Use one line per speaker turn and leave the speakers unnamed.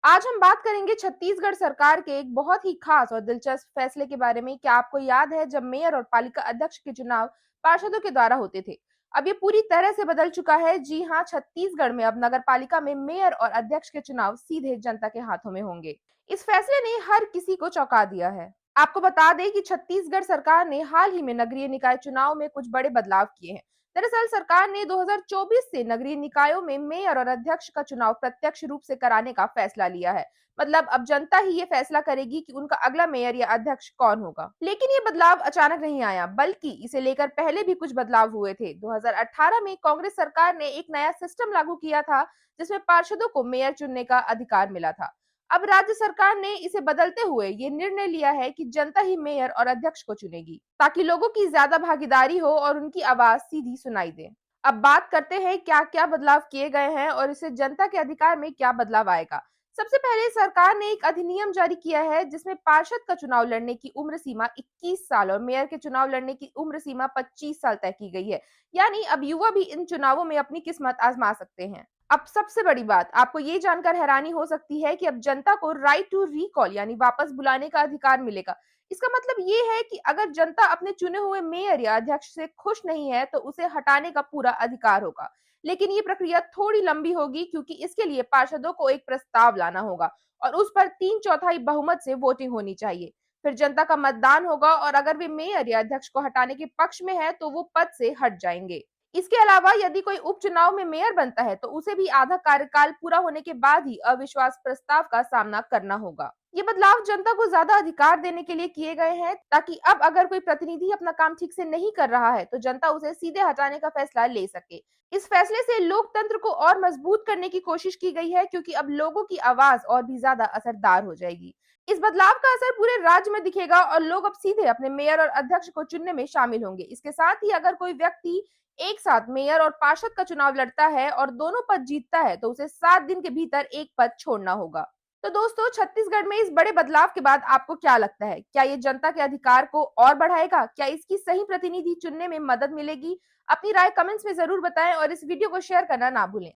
आज हम बात करेंगे छत्तीसगढ़ सरकार के एक बहुत ही खास और दिलचस्प फैसले के बारे में। क्या आपको याद है जब मेयर और पालिका अध्यक्ष के चुनाव पार्षदों के द्वारा होते थे? अब ये पूरी तरह से बदल चुका है। जी हाँ, छत्तीसगढ़ में अब नगर पालिका में मेयर और अध्यक्ष के चुनाव सीधे जनता के हाथों में होंगे। इस फैसले ने हर किसी को चौंका दिया है। आपको बता दें कि छत्तीसगढ़ सरकार ने हाल ही में नगरीय निकाय चुनाव में कुछ बड़े बदलाव किए हैं। दरअसल सरकार ने 2024 से नगरीय निकायों में मेयर और अध्यक्ष का चुनाव प्रत्यक्ष रूप से कराने का फैसला लिया है। मतलब अब जनता ही ये फैसला करेगी कि उनका अगला मेयर या अध्यक्ष कौन होगा। लेकिन ये बदलाव अचानक नहीं आया, बल्कि इसे लेकर पहले भी कुछ बदलाव हुए थे। 2018 में कांग्रेस सरकार ने एक नया सिस्टम लागू किया था, जिसमें पार्षदों को मेयर चुनने का अधिकार मिला था। अब राज्य सरकार ने इसे बदलते हुए ये निर्णय लिया है कि जनता ही मेयर और अध्यक्ष को चुनेगी, ताकि लोगों की ज्यादा भागीदारी हो और उनकी आवाज सीधी सुनाई दे। अब बात करते हैं क्या क्या बदलाव किए गए हैं और इससे जनता के अधिकार में क्या बदलाव आएगा। सबसे पहले सरकार ने एक अधिनियम जारी किया है, जिसमें पार्षद का चुनाव लड़ने की उम्र सीमा 21 साल और मेयर के चुनाव लड़ने की उम्र सीमा 25 साल तय की गई है। यानी अब युवा भी इन चुनावों में अपनी किस्मत आजमा सकते हैं। अब सबसे बड़ी बात, आपको ये जानकर हैरानी हो सकती है कि अब जनता को राइट टू रिकॉल यानी वापस बुलाने का अधिकार मिलेगा। इसका मतलब ये है कि अगर जनता अपने चुने हुए मेयर या अध्यक्ष से खुश नहीं है, तो उसे हटाने का पूरा अधिकार होगा। लेकिन ये प्रक्रिया थोड़ी लंबी होगी, क्योंकि इसके लिए पार्षदों को एक प्रस्ताव लाना होगा और उस पर 3/4 बहुमत से वोटिंग होनी चाहिए। फिर जनता का मतदान होगा और अगर वे मेयर या अध्यक्ष को हटाने के पक्ष में है, तो वो पद से हट जाएंगे। इसके अलावा यदि कोई उपचुनाव में मेयर बनता है, तो उसे भी आधा कार्यकाल पूरा होने के बाद ही अविश्वास प्रस्ताव का सामना करना होगा। ये बदलाव जनता को ज्यादा अधिकार देने के लिए किए गए हैं, ताकि अब अगर कोई प्रतिनिधि अपना काम ठीक से नहीं कर रहा है, तो जनता उसे सीधे हटाने का फैसला ले सके। इस फैसले से लोकतंत्र को और मजबूत करने की कोशिश की गई है, क्योंकि अब लोगों की आवाज और भी ज्यादा असरदार हो जाएगी। इस बदलाव का असर पूरे राज्य में दिखेगा और लोग अब सीधे अपने मेयर और अध्यक्ष को चुनने में शामिल होंगे। इसके साथ ही अगर कोई व्यक्ति एक साथ मेयर और पार्षद का चुनाव लड़ता है और दोनों पद जीतता है, तो उसे 7 दिन के भीतर एक पद छोड़ना होगा। तो दोस्तों, छत्तीसगढ़ में इस बड़े बदलाव के बाद आपको क्या लगता है? क्या ये जनता के अधिकार को और बढ़ाएगा? क्या इसकी सही प्रतिनिधि चुनने में मदद मिलेगी? अपनी राय कमेंट्स में जरूर बताएं और इस वीडियो को शेयर करना ना भूलें।